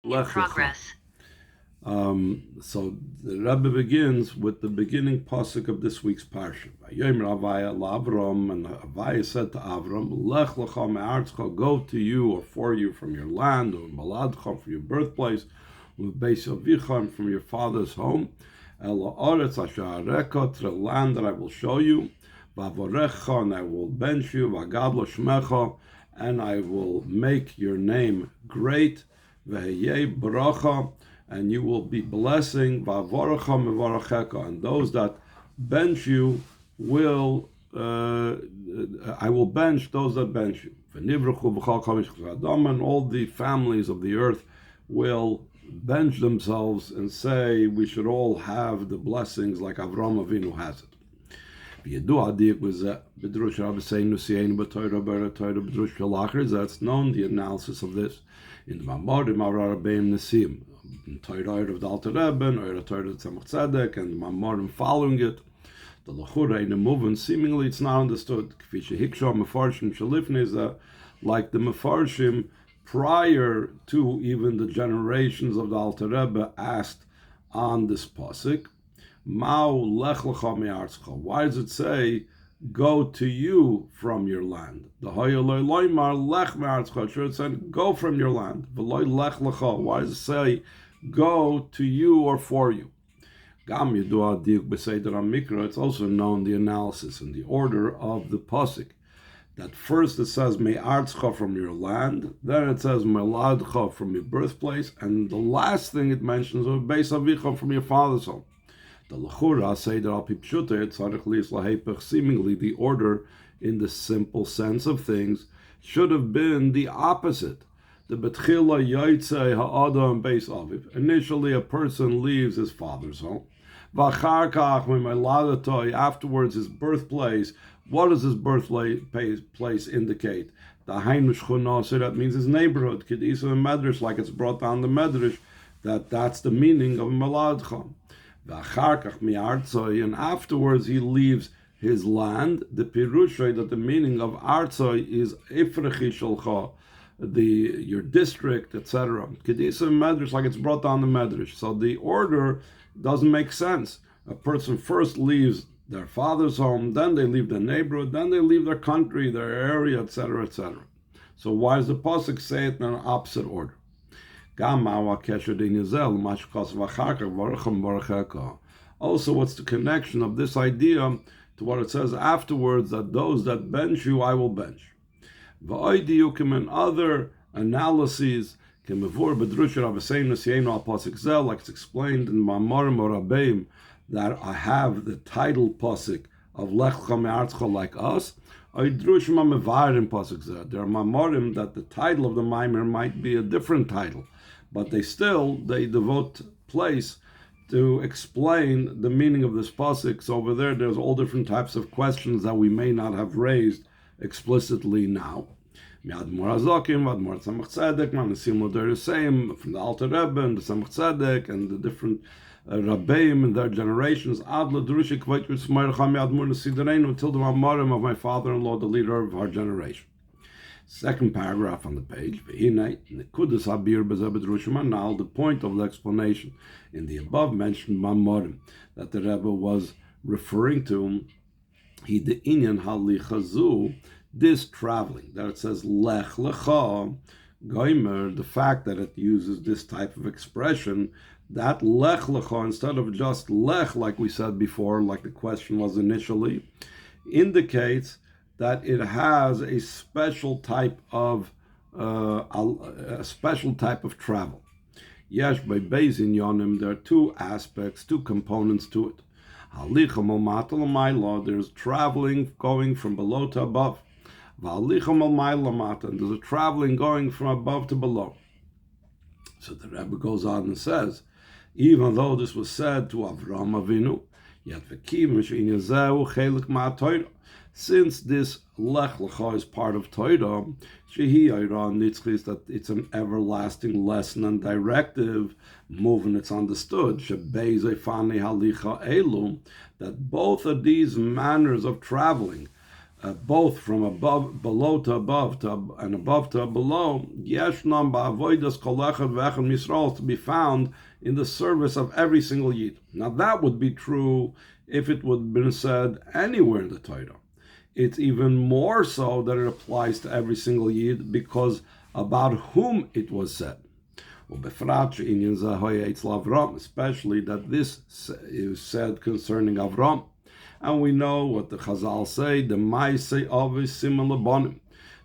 In progress. So the Rebbe begins with the beginning pasuk of this week's parsha. Vayomer Avaya LaAvram, and Avaya said to Avram, Lech lecha me'artzcha, go to you or for you from your land, or maladcha from your birthplace, u'beis avicha from your father's home, el ha'aretz asher areka, to the land that I will show you, va'avorecha, and I will bench you, va'gadlo shmecha, and I will make your name great, ve'heyeh bracha, and you will be blessing, and those that bench you will, I will bench those that bench you. And all the families of the earth will bench themselves and say, we should all have the blessings like Avraham Avinu has it. That's known, the analysis of this in the Mamorim Arabeim Nesim, in Torah of the Alter Rebbe, or Torah of Tzemach Tzedek, and the Mamorim following it. The Lachura in the movement, seemingly it's not understood. Like the Mefarshim prior to even the generations of the Alter Rebbe asked on this pasuk. Why does it say, go to you from your land? The sure, it said, go from your land. Why does it say, go to you or for you? It's also known, the analysis and the order of the pasuk, that first it says me'artzcha, from your land, then it says me'ladcha, from your birthplace, and the last thing it mentions is beis avicha, from your father's home. The Lechura say that al pi pshuta tzarich li's lahepech, seemingly the order in the simple sense of things should have been the opposite. The betchila yaitze ha'adam beis aviv. Initially, a person leaves his father's home. V'achar kach me'ladatoy, afterwards his birthplace. What does his birthplace indicate? The hainu shchuna, so that means his neighborhood. Kedisa medrash, like it's brought down the medrash, that's the meaning of meladcha. And afterwards he leaves his land. The pirushay, that the meaning of artzoi is ifrechi shalcha, your district, etc. Kedisa medrash, like it's brought down the medrash. So the order doesn't make sense. A person first leaves their father's home, then they leave their neighborhood, then they leave their country, their area, etc., etc. So why does the pasuk say it in an opposite order? Also, what's the connection of this idea to what it says afterwards, that those that bench you, I will bench? And other analyses, like it's explained in Mamorim Arabeim, that I have the title pasuk of Lech Me'artzcha, like us. There are Mamorim that the title of the Maimer might be a different title, but they devote place to explain the meaning of this pasuk. So over there's all different types of questions that we may not have raised explicitly now. Admor Azakim, Admor Tzemach Tzedek, Manasim they're the same from the Alter Rebbe and the Tzemach Tzedek and the different Rabbeim and their generations. Adla Drushik Vayt Yismail Admor Nesidareinu, until the Mamorim of my father-in-law, the leader of our generation. Second paragraph on the page. Now, the point of the explanation in the above mentioned Mamorim that the Rebbe was referring to, he the inyan halichazu, this traveling, that it says lech lecha goimer, the fact that it uses this type of expression, that lech lecha, instead of just lech, like we said before, like the question was initially, indicates that it has a special type of travel. Yes, by Bezin Yonim, there are two aspects, two components to it. There's traveling going from below to above. And there's a traveling going from above to below. So the Rebbe goes on and says, even though this was said to Avraham Avinu, yet since this Lech Lecha is part of Torah, that it's an everlasting lesson and directive, moving it's understood, that both of these manners of traveling, both from below to above, and above to below, yeshnam ba'avodas kol echad ve'echad misrael, to be found in the service of every single yid. Now that would be true if it would have been said anywhere in the Torah. It's even more so that it applies to every single yid because about whom it was said. Especially that this is said concerning Avram. And we know what the Chazal say, the Maaseh Avos Siman Labanim.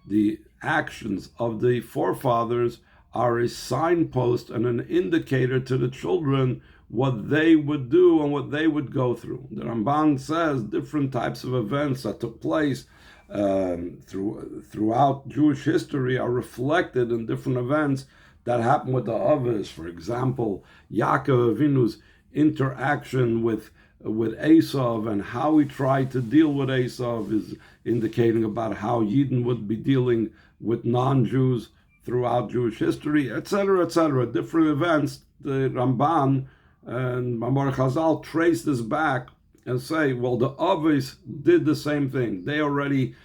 The actions of the forefathers are a signpost and an indicator to the children what they would do and what they would go through. The Ramban says different types of events that took place throughout Jewish history are reflected in different events that happened with the Avos. For example, Yaakov Avinu's interaction with Esav and how he tried to deal with Esav is indicating about how Yidden would be dealing with non-Jews throughout Jewish history, etc., etc. Different events. The Ramban and Mamor Chazal trace this back and say, well, the Avos did the same thing. They already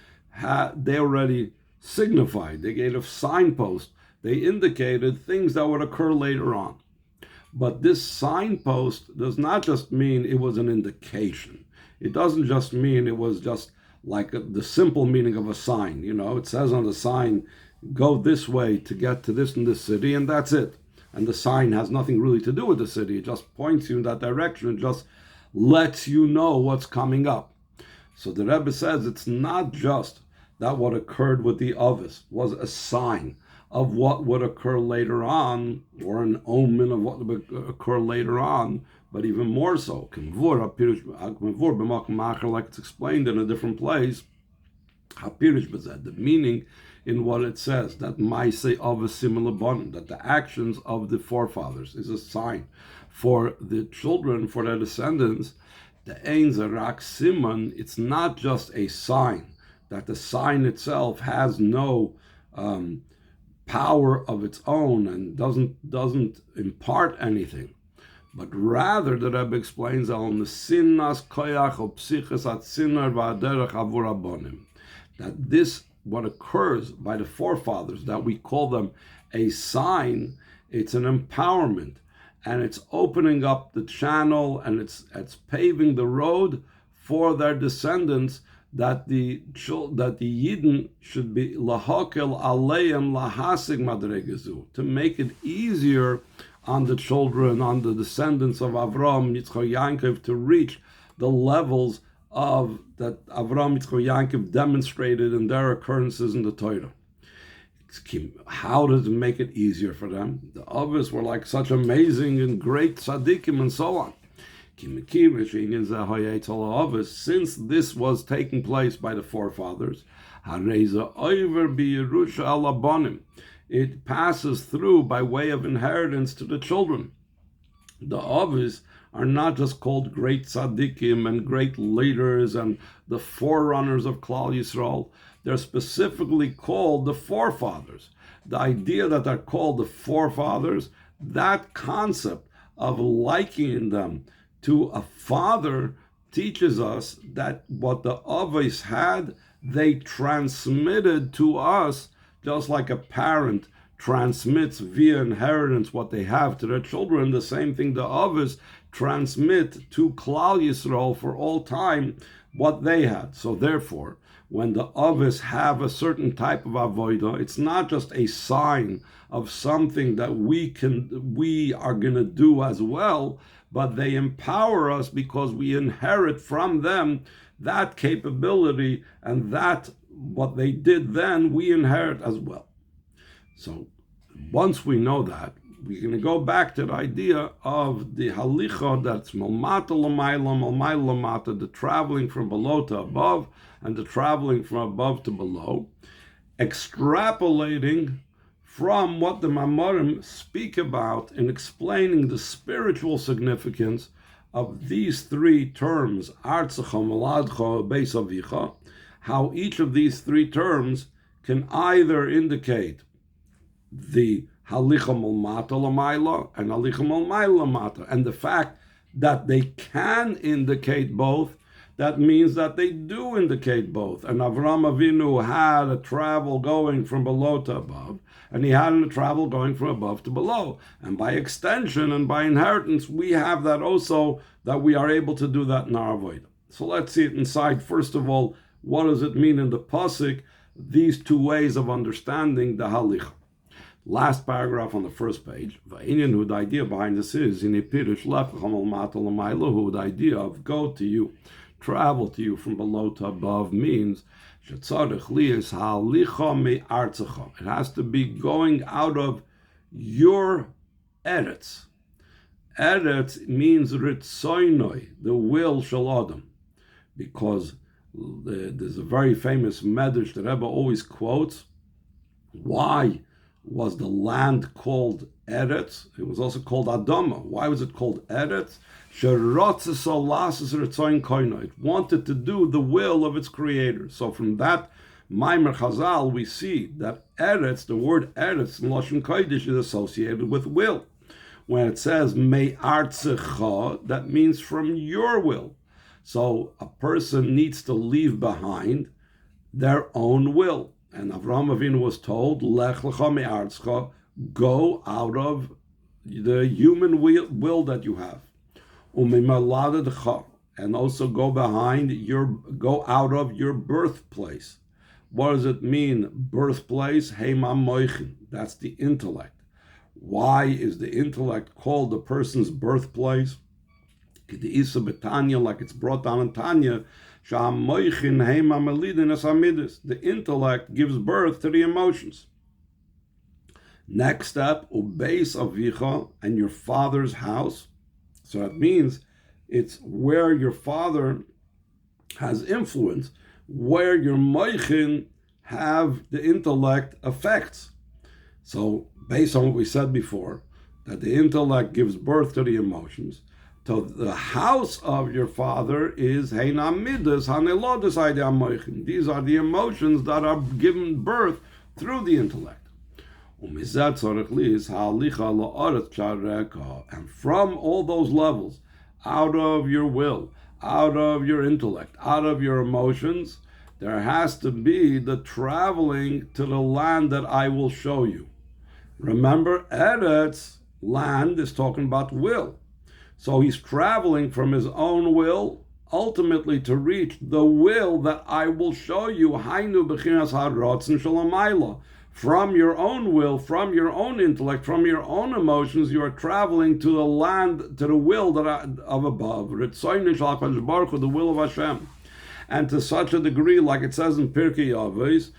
signified. They gave a signpost. They indicated things that would occur later on. But this signpost does not just mean it was an indication. It doesn't just mean it was just like the simple meaning of a sign. It says on the sign, go this way to get to this and this city, and that's it. And the sign has nothing really to do with the city. It just points you in that direction. It just lets you know what's coming up. So the Rebbe says it's not just that what occurred with the Avos was a sign of what would occur later on, or an omen of what would occur later on, but even more so, like it's explained in a different place, the meaning in what it says, that Maaseh Avos Siman Labanim, that the actions of the forefathers is a sign for the children, for their descendants. The Ein Zarak Siman, it's not just a sign, that the sign itself has no power of its own and doesn't impart anything, but rather the Rebbe explains on the sinnas koyach o psiches at sinner va'derech avur abonim, that this what occurs by the forefathers, that we call them a sign, it's an empowerment, and it's opening up the channel, and it's paving the road for their descendants, that the Yidden should be lahakel aleim lahasig madregezu, to make it easier on the children, on the descendants of Avram, Yitzchak, Yaakov, to reach the levels of that Avram, Yitzchak, Yaakov demonstrated in their occurrences in the Torah. How does it make it easier for them? The others were like such amazing and great tzaddikim and so on. Since this was taking place by the forefathers, it passes through by way of inheritance to the children. The Avos are not just called great tzaddikim and great leaders and the forerunners of Klal Yisrael. They're specifically called the forefathers. The idea that they're called the forefathers, that concept of likening them to a father teaches us that what the Avos had, they transmitted to us, just like a parent transmits via inheritance what they have to their children. The same thing the Avos transmit to Klal Yisrael for all time what they had. So therefore, when the Avos have a certain type of avodah, it's not just a sign of something that we are going to do as well, but they empower us because we inherit from them that capability, and that what they did then we inherit as well. So once we know that, we're going to go back to the idea of the halicha, that's malmata l'mayla, malmayla l'mata, the traveling from below to above and the traveling from above to below, extrapolating from what the Mamorim speak about in explaining the spiritual significance of these three terms, Artzecha, Moladcha, Beis Avicha, how each of these three terms can either indicate the Halicha Malmata Lamaila and Halicha Malmaila Lamata, and the fact that they can indicate both that means that they do indicate both. And Avraham Avinu had a travel going from below to above, and he had a travel going from above to below. And by extension and by inheritance, we have that also, that we are able to do that in our avodah. So let's see it inside. First of all, what does it mean in the pasuk? These two ways of understanding the halicha. Last paragraph on the first page. The idea behind this is in a pirish the idea of go to you, travel to you from below to above means it has to be going out of your eretz. Eretz means ritzoinoi, the will shel adam, because there's a very famous medrash that Rebbe always quotes. Why was the land called Eretz? It was also called Adama. Why was it called Eretz? It wanted to do the will of its creator. So from that Maimer Chazal, we see that Eretz, the word Eretz in Lashon Kodesh, is associated with will. When it says Me'artzecha, that means from your will. So a person needs to leave behind their own will. And Avraham Avinu was told, Lech lecha me'artzcha, go out of the human will that you have. And also go out of your birthplace. What does it mean, birthplace? Heima moichin. That's the intellect. Why is the intellect called a person's birthplace? Like it's brought down in Tanya, the intellect gives birth to the emotions. Next step, ubeis avicha, and your father's house. So that means it's where your father has influence, where your moichin have the intellect effects. So based on what we said before, that the intellect gives birth to the emotions, so the house of your father is Heina Midas, Hanelodas Aide Amoichin. These are the emotions that are given birth through the intellect. And from all those levels, out of your will, out of your intellect, out of your emotions, there has to be the traveling to the land that I will show you. Remember, Eretz, land, is talking about will. So he's traveling from his own will, ultimately to reach the will that I will show you. Hainu b'chinas haratzon shalamayla. From your own will, from your own intellect, from your own emotions, you are traveling to the land, to the will of above. Ritzoyne shalakadosh baruch hu, the will of Hashem. And to such a degree, like it says in Pirkei Avos,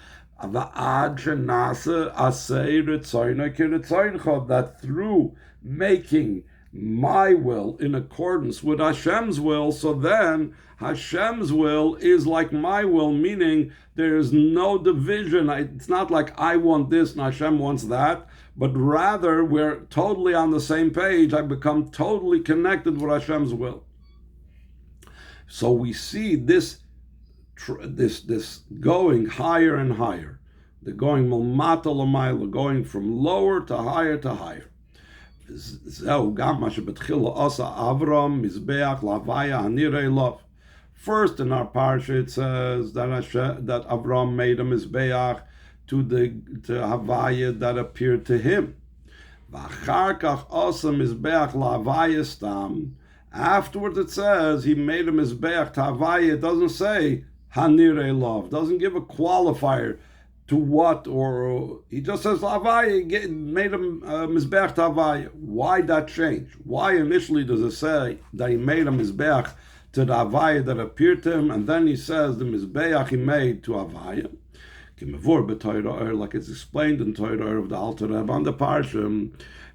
that through making my will in accordance with Hashem's will, so then Hashem's will is like my will, meaning there is no division. It's not like I want this and Hashem wants that, but rather we're totally on the same page. I become totally connected with Hashem's will. So we see this going higher and higher. The going milmata l'mayla, going from lower to higher to higher. First, in our parsha, it says that Avram made a mizbeach to Havaya that appeared to him. Afterwards, it says he made a mizbeach to Havaya. It doesn't say Hanirei love. Doesn't give a qualifier to what, or he just says Havaya, made him mizbeach to Havaya. Why that change? Why initially does it say that he made a mizbeach to the Havaya that appeared to him, and then he says the mizbeach he made to Havaya? Like it's explained in Torah of the Alter Rebbe on the Parsha,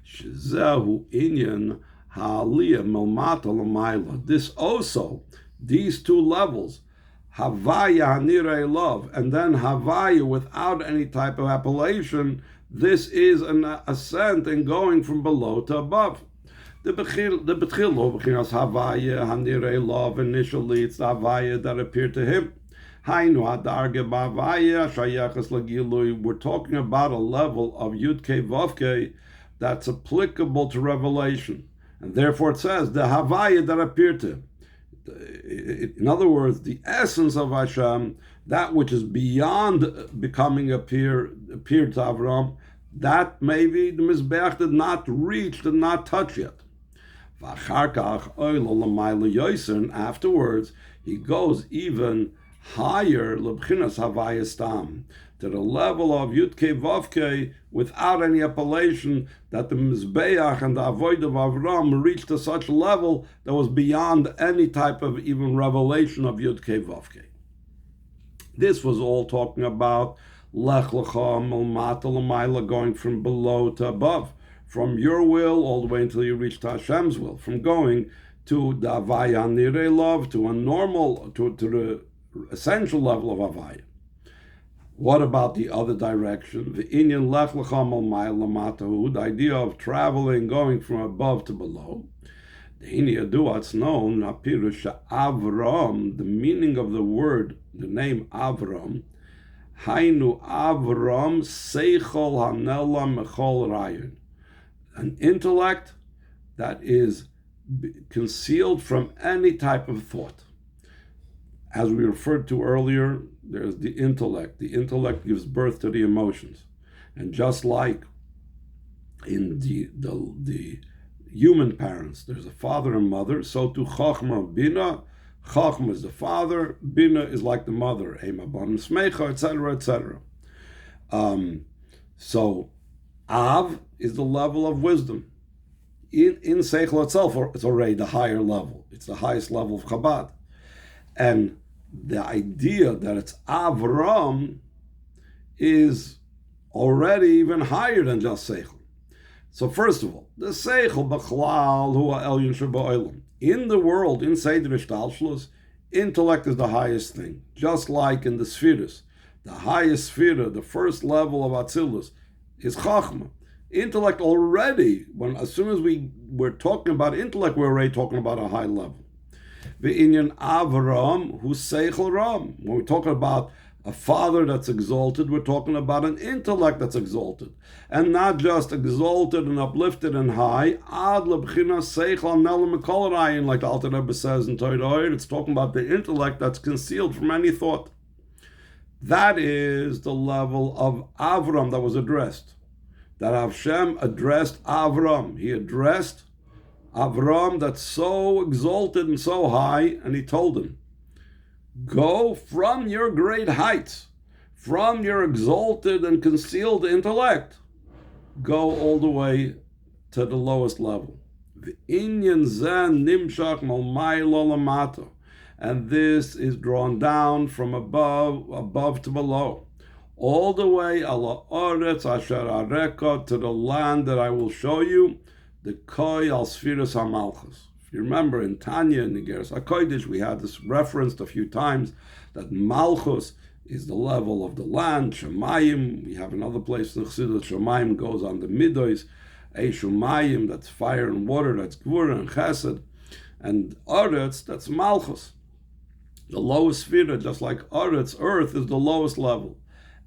Shezehu inyan ha'aliyah milmata l'mayla. This also, these two levels, Havaya Hanirei love, and then Havaya without any type of appellation, this is an ascent and going from below to above. The Bechilo Bechinas Havaya Hanirei love, initially it's the Havaya that appeared to him. Hainu Hadarge B'Havaya Shayachas L'Gilui. We're talking about a level of Yud-Kei Vav-Kei that's applicable to revelation. And therefore it says the Havaya that appeared to him. in other words, the essence of Hashem, that which is beyond becoming appeared to Avram, that maybe the Mizbeach did not reach, did not touch yet. And afterwards, he goes even higher, to the level of Yudke Vavke, without any appellation, that the Mizbeach and the Avoid of Avram reached to such a level that was beyond any type of even revelation of Yudke Vavke. This was all talking about Lech Lecha Milmata L'mayla, going from below to above, from your will all the way until you reach to Hashem's will, from going to the Avaya Nirei Love, to a normal, to the essential level of Avaya. What about the other direction? The Inyan Lech Lecha Milmayla Matahu, the idea of traveling, going from above to below. The Inyan Duat's known, Napirush Avram, the meaning of the word, the name Avram, Hainu Avram Seichol Hanela Mechol Rayon, an intellect that is concealed from any type of thought. As we referred to earlier, there's the intellect. The intellect gives birth to the emotions. And just like in the human parents, there's a father and mother, so to Chachma Bina, Chachma is the father, Bina is like the mother, Ema Ban Smecha, etc., etc. So Av is the level of wisdom. In Seichel itself, it's already the higher level. It's the highest level of Chabad. And the idea that it's Avram is already even higher than just Seichel. So first of all, the Seichel B'chlal Hua Elyon Sheba'olam. In the world, in Seder Ishtalshlus, intellect is the highest thing. Just like in the Spheres. The highest Sphere, the first level of Atzilus, is Chachma. Intellect already, as soon as we're talking about intellect, we're already talking about a high level. The Inyan Avram, who's Seichel Ram. When we're talking about a father that's exalted, we're talking about an intellect that's exalted. And not just exalted and uplifted and high, Ad Lebchina Seichel Nel Mekol Rayin, like the Alter Rebbe says in Torah, it's talking about the intellect that's concealed from any thought. That is the level of Avram that was addressed. That Hashem addressed Avram. He addressed Avram that's so exalted and so high, and he told him, go from your great heights, from your exalted and concealed intellect, go all the way to the lowest level. The Inyan Zen Nimshach Malmaylo Lamato, and this is drawn down from above to below, all the way ala Oretz Asher Areka, to the land that I will show you, the Koi al Sfiras HaMalchus. If you remember in Tanya in the Geras HaKodesh, we had this referenced a few times that Malchus is the level of the land, Shemayim. We have another place in the Chassidus, Shemayim goes on the Midois, Shumayim, that's fire and water, that's Gvura and Chesed, and Oretz, that's Malchus. The lowest sphere, just like Oretz, earth, is the lowest level.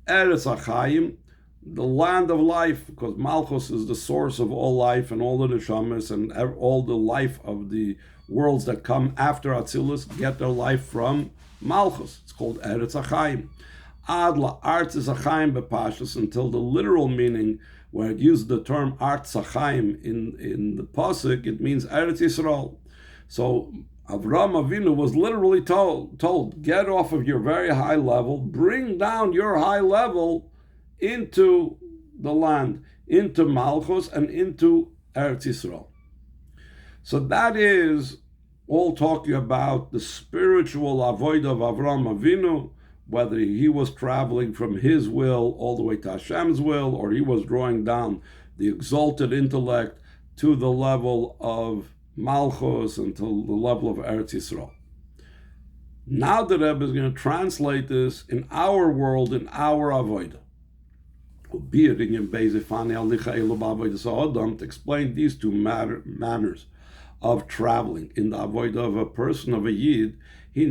Eretz HaChaim, the land of life, because Malchus is the source of all life and all the neshamas and all the life of the worlds that come after Atzilus get their life from Malchus. It's called Eretz HaChaim. Ad la'artz HaChaim bepashtus, until the literal meaning, where it used the term Artz HaChaim in the Pasuk, it means Eretz Yisrael. So Avraham Avinu was literally told, get off of your very high level, bring down your high level into the land, into Malchus and into Eretz Yisrael. So that is all talking about the spiritual avodah of Avraham Avinu, whether he was traveling from his will all the way to Hashem's will, or he was drawing down the exalted intellect to the level of Malchus and to the level of Eretz Yisrael. Now the Rebbe is going to translate this in our world, in our avodah. To explain these two manners of traveling in the avodah of a person, of a yid, the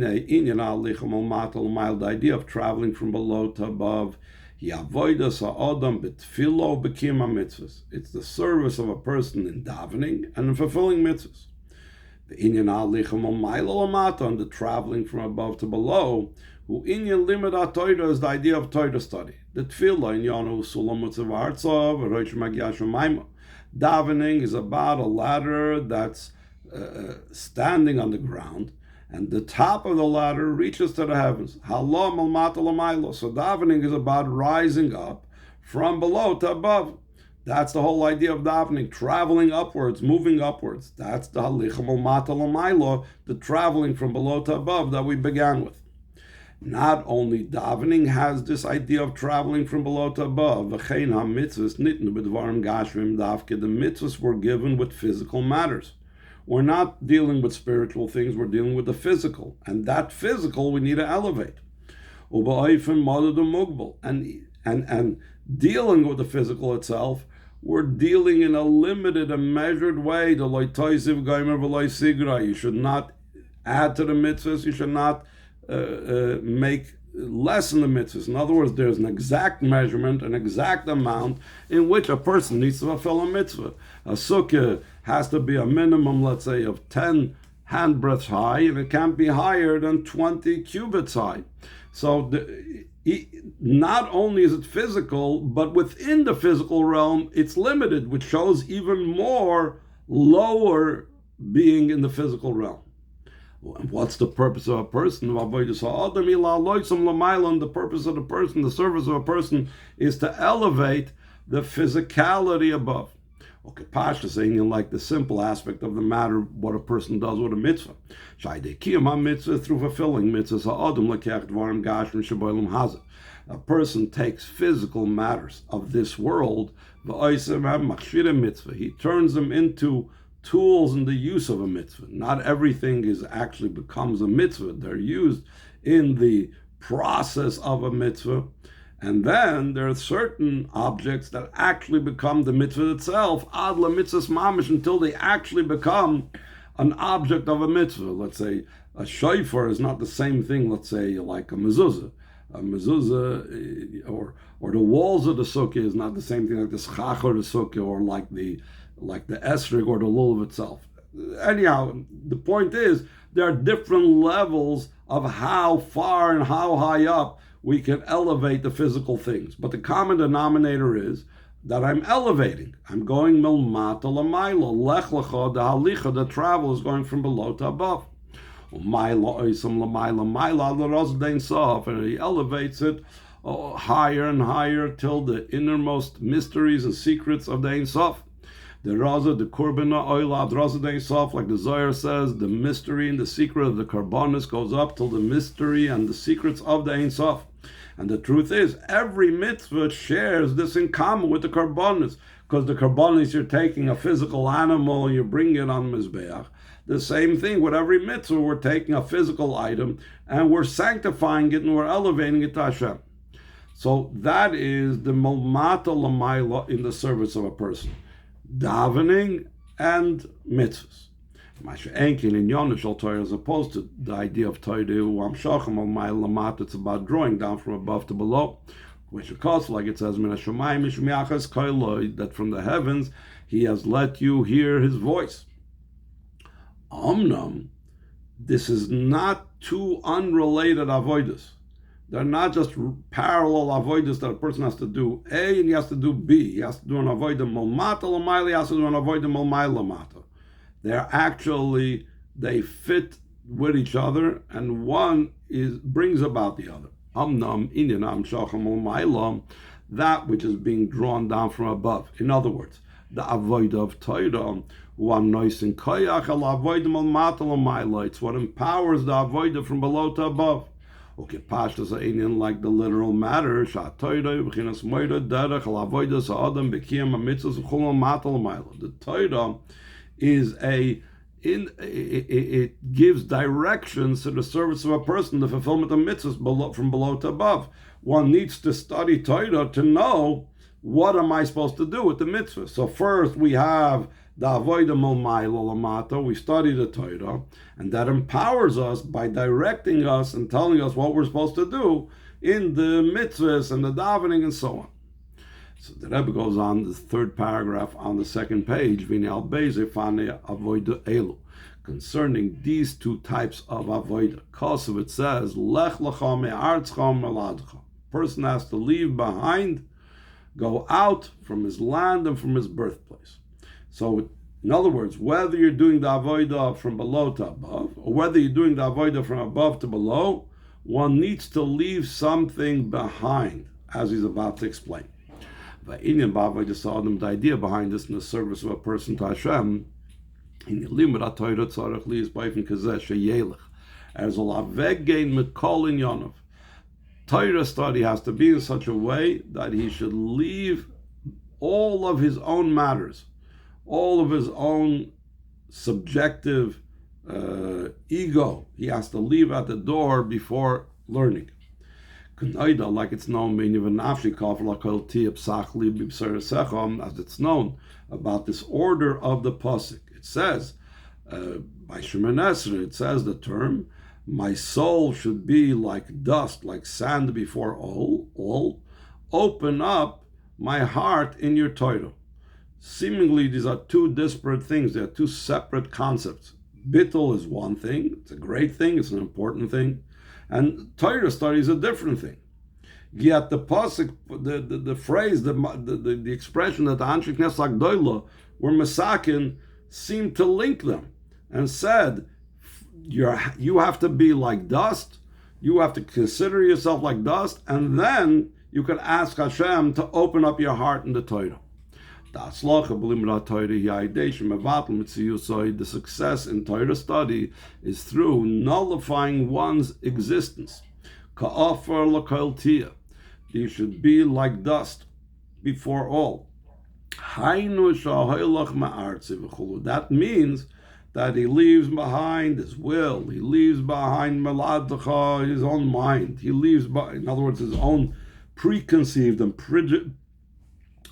idea of traveling from below to above, it's the service of a person in davening and in fulfilling mitzvahs. The inyan alichem al lamata, and the traveling from above to below. Who inyan limud Torah is the idea of Torah study. The tefillah in yanu sulam utzav artzav v'roish magyashu maima. Davening is about a ladder that's standing on the ground, and the top of the ladder reaches to the heavens. Halam al mata lamaylo. So davening is about rising up from below to above. That's the whole idea of davening, traveling upwards, moving upwards. That's the halichem al mata lamaylo, the traveling from below to above that we began with. Not only davening has this idea of traveling from below to above. The mitzvahs were given with physical matters. We're not dealing with spiritual things, we're dealing with the physical. And that physical we need to elevate. And dealing with the physical itself, we're dealing in a limited and measured way. You should not add to the mitzvahs, you should not make less in the mitzvahs. In other words, there's an exact measurement, an exact amount in which a person needs to fulfill a mitzvah. A sukkah has to be a minimum, let's say, of 10 handbreadths high, and it can't be higher than 20 cubits high. So not only is it physical, but within the physical realm, it's limited, which shows even more lower being in the physical realm. What's the purpose of a person? The purpose of the person, the service of a person, is to elevate the physicality above. Okay, Pasha saying like the simple aspect of the matter, what a person does with a mitzvah. Through fulfilling mitzvahs, a person takes physical matters of this world, he turns them into tools in the use of a mitzvah. Not everything becomes a mitzvah. They're used in the process of a mitzvah. And then there are certain objects that actually become the mitzvah itself, ad la mitzvahs mamish, until they actually become an object of a mitzvah. Let's say a shofar is not the same thing, let's say, like a mezuzah. A mezuzah, or the walls of the sukkah is not the same thing like the schach or the sukkah, or like the esrig or the lulav itself. Anyhow, the point is, there are different levels of how far and how high up we can elevate the physical things. But the common denominator is that I'm elevating. I'm going milmata lamayla, lech lecha, the halicha, the travel is going from below to above. And he elevates it higher and higher till the innermost mysteries and secrets of the Ein Sof. The Raza, the Kurbana Oilad Raza de Sof, like the Zohar says, the mystery and the secret of the Karbonis goes up till the mystery and the secrets of the Ein Sof. And the truth is, every mitzvah shares this in common with the Karbonis, because the Karbonis, you're taking a physical animal and you're bringing it on Mizbeach. The same thing with every mitzvah, we're taking a physical item and we're sanctifying it and we're elevating it to Hashem. So that is the Molmata Lamaila in the service of a person. Davening and mitzvahs. Masha Enkin in Yonishal Torah, as opposed to the idea of Torah, it's about drawing down from above to below, which of course, like it says, that from the heavens he has let you hear his voice. Omnam, this is not two unrelated avodas. They're not just parallel avodas that a person has to do A and he has to do B. He has to do an avodah molmata l'mayla, he has to do an avodah molmayla l'mata. They fit with each other, and one brings about the other. Amnam inyanam shacham molmayla, that which is being drawn down from above. In other words, the avodah of Torah, it's what empowers the avodah from below to above. Okay, Pashtas are like the literal matter. The Torah is it gives directions to the service of a person, the fulfillment of mitzvahs from below to above. One needs to study Torah to know what am I supposed to do with the mitzvah. So first we have the avodah molmayla lamata, we study the Torah, and that empowers us by directing us and telling us what we're supposed to do in the mitzvahs and the davening and so on. So the Rebbe goes on, the third paragraph on the second page, because concerning these two types of avodah. Kosovo, it says, Lech lecha me'artzcha meladcha. Person has to leave behind, go out from his land and from his birthplace. So, in other words, whether you're doing the avodah from below to above, or whether you're doing the avodah from above to below, one needs to leave something behind, as he's about to explain. The idea behind this in the service of a person to Hashem, Torah study has to be in such a way that he should leave all of his own matters, all of his own subjective ego, he has to leave at the door before learning. Like it's known, as it's known about this order of the pasuk. It says, by Shemoneh Esrei, it says the term, my soul should be like dust, like sand before all. Open up my heart in your Torah. Seemingly, these are two disparate things. They are two separate concepts. Bittul is one thing. It's a great thing. It's an important thing. And Torah study is a different thing. Yet the pasuk, the phrase, the expression that the Anshe Knesset Agdola were Masakin seemed to link them and said, you have to be like dust. You have to consider yourself like dust, and then you can ask Hashem to open up your heart in the Torah. The success in Torah study is through nullifying one's existence. You should be like dust before all. That means that he leaves behind his will, he leaves behind his own mind, he leaves in other words, his own preconceived and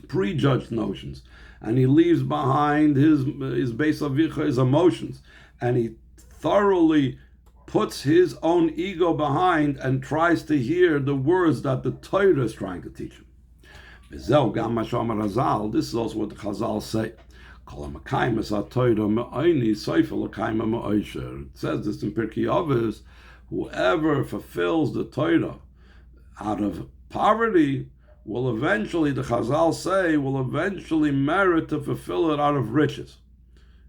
prejudged notions, and he leaves behind his base of his emotions, and he thoroughly puts his own ego behind and tries to hear the words that the Torah is trying to teach him. This is also what the Chazal say. It says this in Pirkei Avos, whoever fulfills the Torah out of poverty will eventually, the Chazal say, will eventually merit to fulfill it out of riches.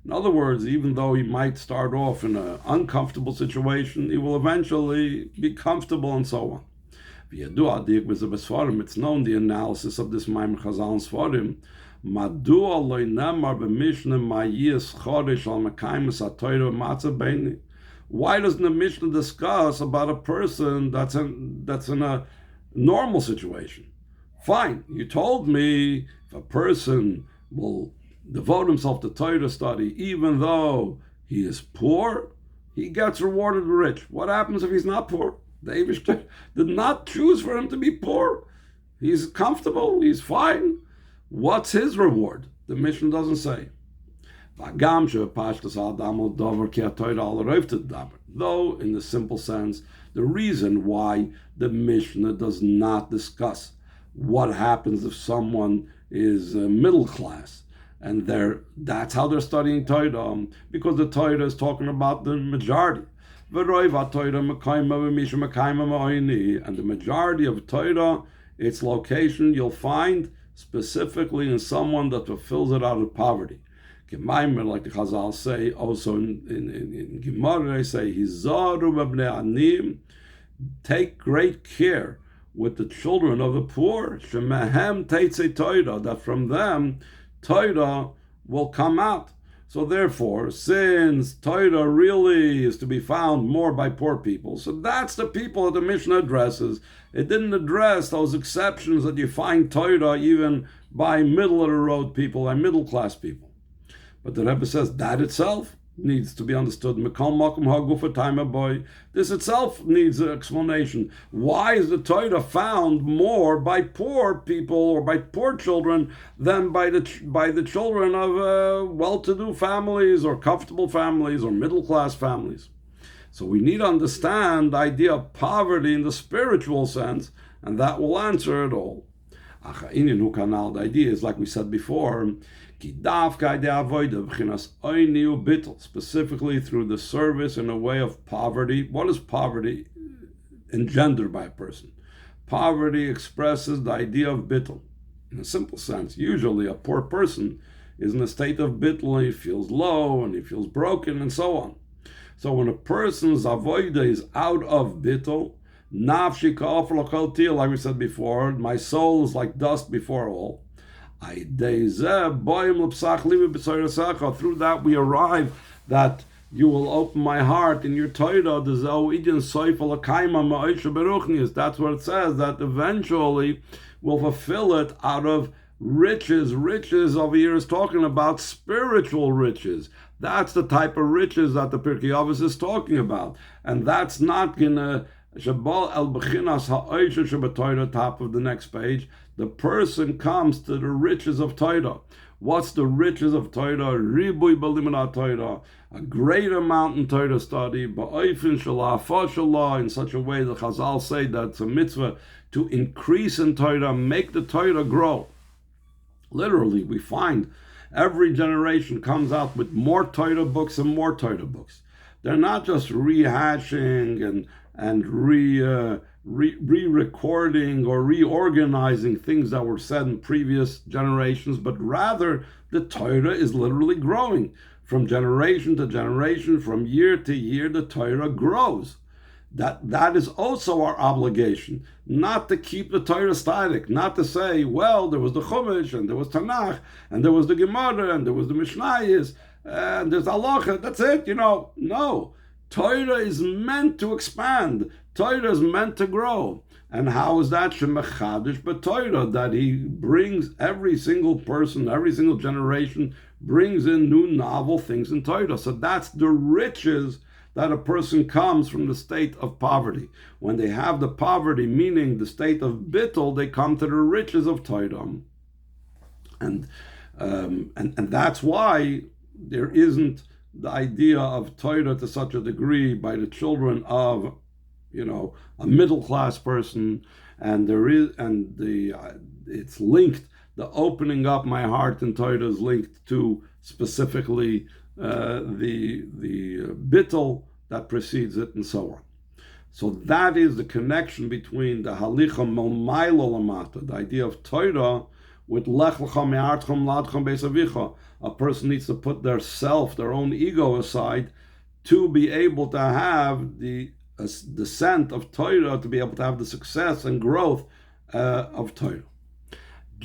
In other words, even though he might start off in an uncomfortable situation, he will eventually be comfortable and so on. It's known the analysis of this Maimon Chazal and Sfarim. Why doesn't the Mishnah discuss about a person that's in a normal situation? Fine, you told me if a person will devote himself to Torah study, even though he is poor, he gets rewarded rich. What happens if he's not poor? The Eibishter did not choose for him to be poor. He's comfortable, he's fine. What's his reward? The Mishnah doesn't say. Though, in the simple sense, the reason why the Mishnah does not discuss what happens if someone is middle class, and that's how they're studying Torah, because the Torah is talking about the majority. And the majority of Torah, its location you'll find specifically in someone that fulfills it out of poverty. Like the Chazal say, also in Gemara, they say, Hizaru b'bnei anim, take great care with the children of the poor, shemehem teitzei Torah, that from them Torah will come out. So therefore, since Torah really is to be found more by poor people, so that's the people that the Mishnah addresses. It didn't address those exceptions that you find Torah even by middle-of-the-road people, by middle-class people. But the Rebbe says that itself needs to be understood. This itself needs an explanation. Why is the Torah found more by poor people or by poor children than by the children of well-to-do families or comfortable families or middle-class families? So we need to understand the idea of poverty in the spiritual sense, and that will answer it all. The idea is, like we said before, Specifically through the service in a way of poverty. What is poverty engendered by a person? Poverty expresses the idea of bittul. In a simple sense, usually a poor person is in a state of bittul, and he feels low, and he feels broken, and so on. So when a person's avoida is out of bittul, nafshi ka'afar l'kol til, like we said before, my soul is like dust before all. Through that we arrive that you will open my heart in your Torah. That's what it says, that eventually we'll fulfill it out of riches. Riches over here is talking about spiritual riches. That's the type of riches that the Pirkei Avos is talking about. And that's not gonna Shabal el Bechinas ha'oisha shebatoira, top of the next page. The person comes to the riches of Torah. What's the riches of Torah? Ribui b'limunat Torah, a great amount in Torah study, ba'oifin shalah fashalah, in such a way that Chazal say that it's a mitzvah to increase in Torah, make the Torah grow. Literally, we find every generation comes out with more Torah books and more Torah books. They're not just rehashing and re-recording or reorganizing things that were said in previous generations, but rather the Torah is literally growing. From generation to generation, from year to year, the Torah grows. That is also our obligation, not to keep the Torah static, not to say, well, there was the Chumash, and there was Tanakh, and there was the Gemara, and there was the Mishnayos, and there's Halacha, that's it, No. Torah is meant to expand. Torah is meant to grow. And how is that? Shemechadish b'Torah, that he brings every single person, every single generation, brings in new novel things in Torah. So that's the riches that a person comes from the state of poverty. When they have the poverty, meaning the state of bittul, they come to the riches of Torah. And that's why there isn't the idea of Torah to such a degree by the children of, a middle class person, and it's linked. The opening up my heart in Torah is linked to specifically the bittul that precedes it, and so on. So that is the connection between the halicha molmailo lamata, the idea of Torah, with lech lecha me'artchem ladchem beis avicha. A person needs to put their self, their own ego aside, to be able to have the descent of Torah, to be able to have the success and growth of Torah.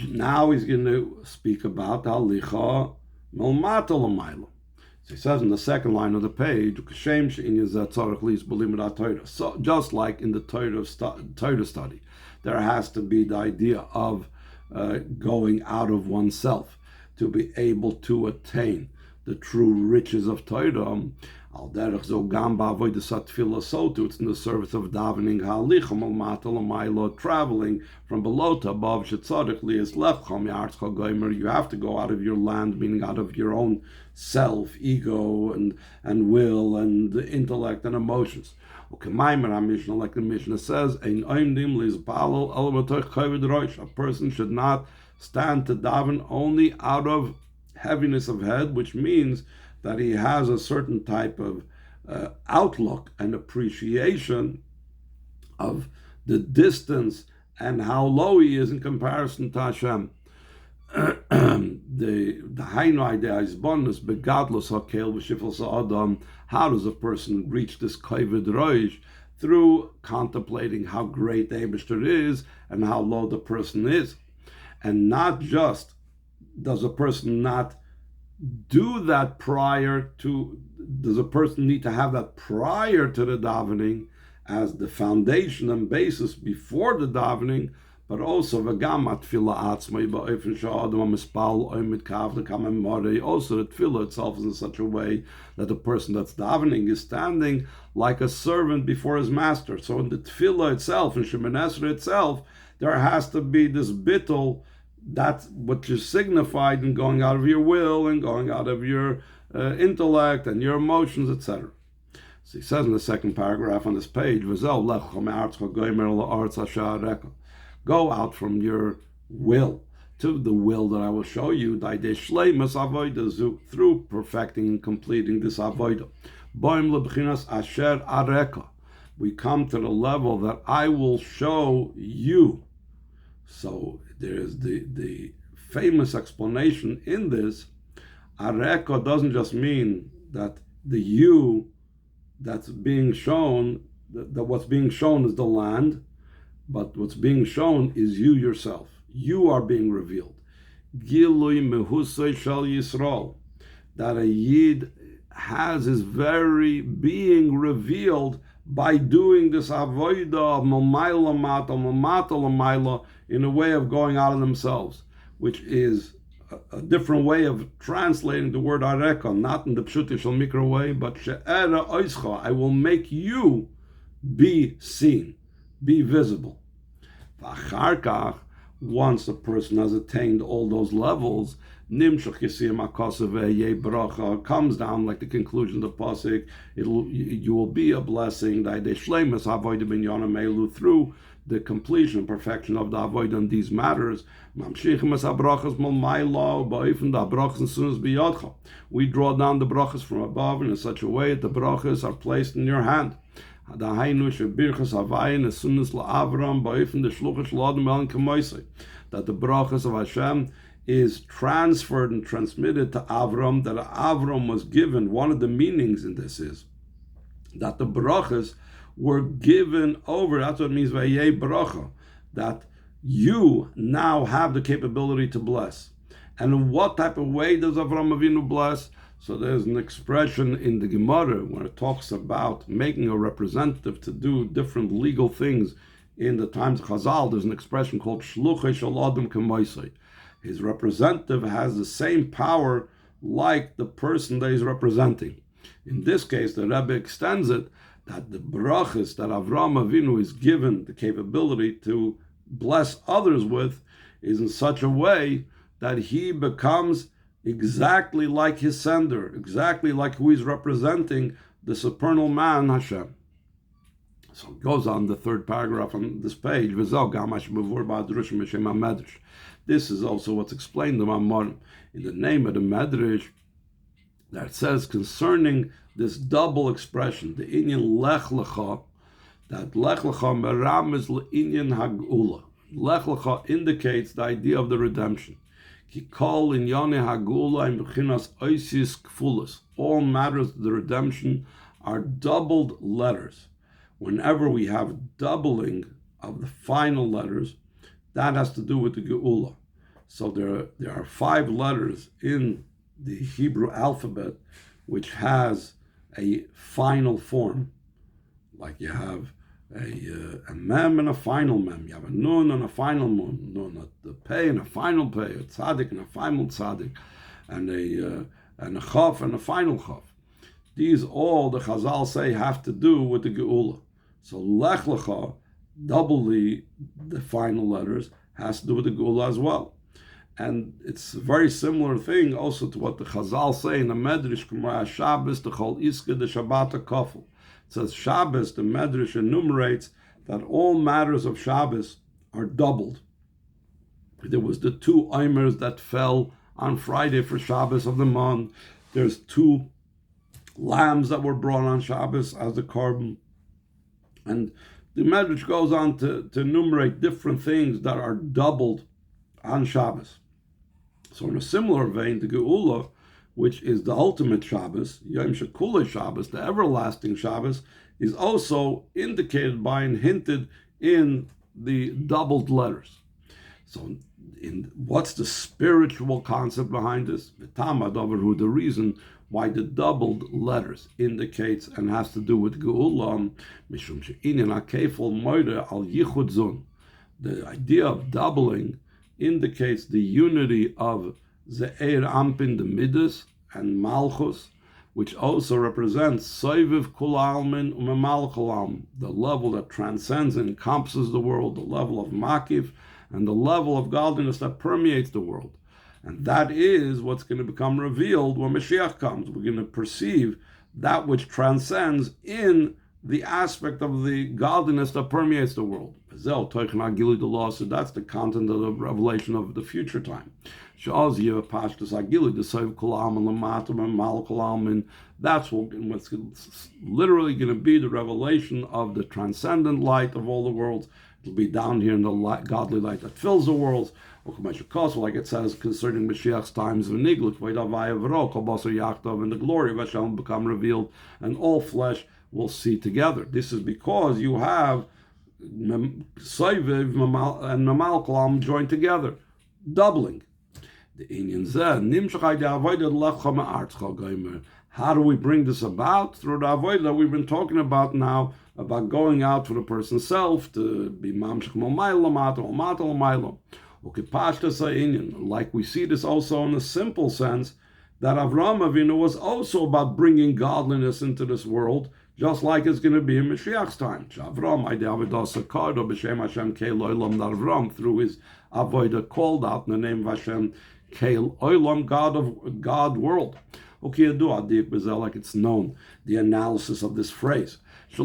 Now he's going to speak about halicha molmata lamaylo. So he says in the second line of the page, so just like in the Torah study, there has to be the idea of going out of oneself to be able to attain the true riches of Torah. Al derech zo gam ba'avodas tefillah, so too it's in the service of davening halicha malmata l'maylo, traveling from below to above. Shetzadich li es lefcha mi'artzcha gomer. You have to go out of your land, meaning out of your own self, ego, and will, and intellect and emotions. Okay, Maimer Mishnah, like the Mishnah says, a person should not stand to daven only out of heaviness of head, which means that he has a certain type of outlook and appreciation of the distance and how low he is in comparison to Hashem. The Hainu idea is bonus begadlos hakel v'shifel sa'adam. How does a person reach this kavod roish? Through contemplating how great the Eibishter is and how low the person is. And not just does a person not do that does a person need to have that prior to the davening as the foundation and basis before the davening, but also also the tefillah itself is in such a way that the person that's davening is standing like a servant before his master. So in the tefillah itself, in Shemoneh Esrei itself, there has to be this bittul. That's what is signified in going out of your will and going out of your intellect and your emotions, etc. So he says in the second paragraph on this page, go out from your will to the will that I will show you, through perfecting and completing this avodah. We come to the level that I will show you. So there is the famous explanation in this. Areka doesn't just mean that the you that's being shown, that what's being shown is the land, but what's being shown is you yourself. You are being revealed. Gilui mehusay shel Yisrael, that a Yid has his very being revealed by doing this avodah of mamayla mata, mamata lamayla, in a way of going out of themselves, which is a different way of translating the word areka, not in the pshuti shel mikra way, but she'era oischa, I will make you be seen, be visible. Once a person has attained all those levels, comes down like the conclusion of the pasuk. You will be a blessing through the completion and perfection of the avodah in these matters. We draw down the brachas from above in such a way that the brachas are placed in your hand. That the brachas of Hashem is transferred and transmitted to Avram, that Avram was given. One of the meanings in this is that the brachas were given over. That's what it means by Yeh bracha, that you now have the capability to bless. And in what type of way does Avram Avinu bless? So there's an expression in the Gemara when it talks about making a representative to do different legal things in the times of Chazal. There's an expression called Shluchei Shel Adam K'moisei. His representative has the same power like the person that he's representing. In this case, the Rebbe extends it that the brachas that Avram Avinu is given the capability to bless others with is in such a way that he becomes exactly like his sender, exactly like who he's representing, the supernal man Hashem. So it goes on the third paragraph on this page. This is also what's explained in Mamar, in the name of the Medrash, that says concerning this double expression, the inyan lech lecha, that lech lecha meram is inyan hagula. Lech lecha indicates the idea of the redemption. All matters of the redemption are doubled letters. Whenever we have doubling of the final letters, that has to do with the Geula. So there are 5 letters in the Hebrew alphabet which has a final form. Like you have a mem and a final mem. You have a nun and a final nun, a pei and a final pei, a tzaddik and a final tzaddik, and a chaf and a final chaf. These all, the Chazal say, have to do with the Geula. So lech lecha, double the final letters, has to do with the Geula as well. And it's a very similar thing also to what the Chazal say in the Medrash, Kumra Shabbos, the Chol Iske, the Shabbat Kafel. It says Shabbos, the Medrash enumerates that all matters of Shabbos are doubled. There was the 2 Eimers that fell on Friday for Shabbos of the month. There's 2 lambs that were brought on Shabbos as the korban. And the Medrash goes on to enumerate different things that are doubled on Shabbos. So in a similar vein, the Geula, which is the ultimate Shabbos, Yom Shekulei Shabbos, the everlasting Shabbos, is also indicated by and hinted in the doubled letters. So what's the spiritual concept behind this? The reason why the doubled letters indicates and has to do with Geula, the idea of doubling indicates the unity of Ze'er Ampin, the Midas, and Malchus, which also represents Soiviv Kul Almin Umemal Kul Almin, the level that transcends and encompasses the world, the level of Makiv, and the level of godliness that permeates the world. And that is what's going to become revealed when Mashiach comes. We're going to perceive that which transcends in the aspect of the godliness that permeates the world. So that's the content of the revelation of the future time. That's what's literally going to be the revelation of the transcendent light of all the worlds. It'll be down here in the godly light that fills the worlds. Like it says concerning Mashiach's times of Niglut, and the glory of Hashem will become revealed, and all flesh will see together. This is because you have Soiviv and Mamal Kalam joined together, doubling. How do we bring this about? Through the avodah that we've been talking about now, about going out for the person's self to be mamshech momaylo. Like we see this also in a simple sense, that Avraham Avinu was also about bringing godliness into this world, just like it's going to be in Mashiach's time. Through his avodah called out in the name of Hashem, Keil Olam, God world. Like it's known, the analysis of this phrase. It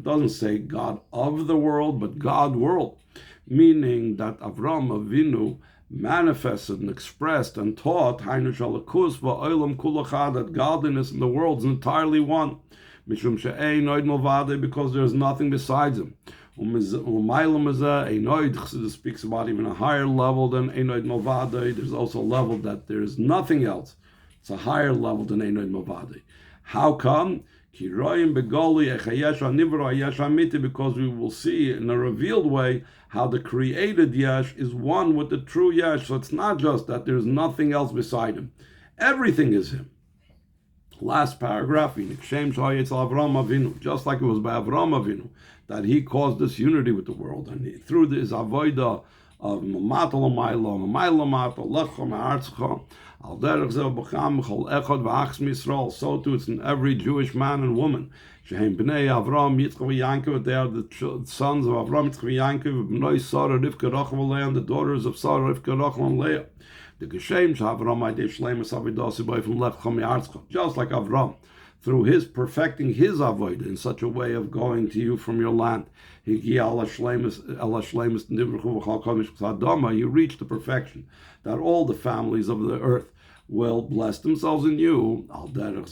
doesn't say God of the world, but God world, meaning that Avraham Avinu manifested and expressed and taught that godliness in the world is entirely one, because there's nothing besides him. Chassidus speaks about even a higher level than Einoid Movadei. There's also a level that there is nothing else. It's a higher level than Einoid Movadei. How come? Because we will see in a revealed way how the created Yesh is one with the true Yesh. So it's not just that there's nothing else beside him. Everything is him. Last paragraph, just like it was by Avraham Avinu, that he caused this unity with the world, and through this avodah of Mamatol Mailo, Lechem Artzcha, Al Derech Zeh B'cham Chol Echad V'Achs Misrael. So too it's in every Jewish man and woman. Shehem Bnei Avram Yitzchak V'Yankiv. They are the sons of Avram Yitzchak V'Yankiv, Bnei Sarah Rivka Rachel and Leah, and the daughters of Sarah Rivka Rachel and Leah. The Geshem Avram Aidei Shleimus Avidas Boy from Lechem Artzcha. Just like Avram, through his perfecting his avodah in such a way of going to you from your land, he reached the perfection that all the families of the earth will bless themselves in you. So too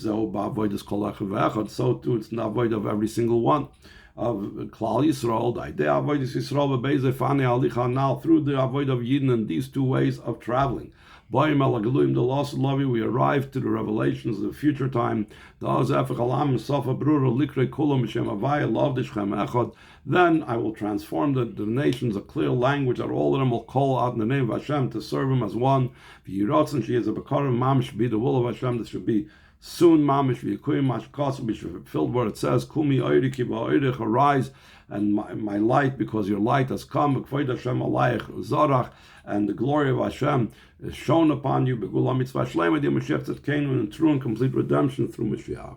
it's an avodah of every single one of Klal Yisrael. Now through the avodah of Yidden and these two ways of traveling, we arrive to the revelations of the future time. Then I will transform the nations a clear language that all of them will call out in the name of Hashem to serve him as one. She is a bekarim mamish, be the will of Hashem that should be soon mamish, be fulfilled where it says, Kumi oiriki ba'oirich, arise, and my light, because your light has come, and the glory of Hashem is shown upon you, in true and complete redemption through Mashiach.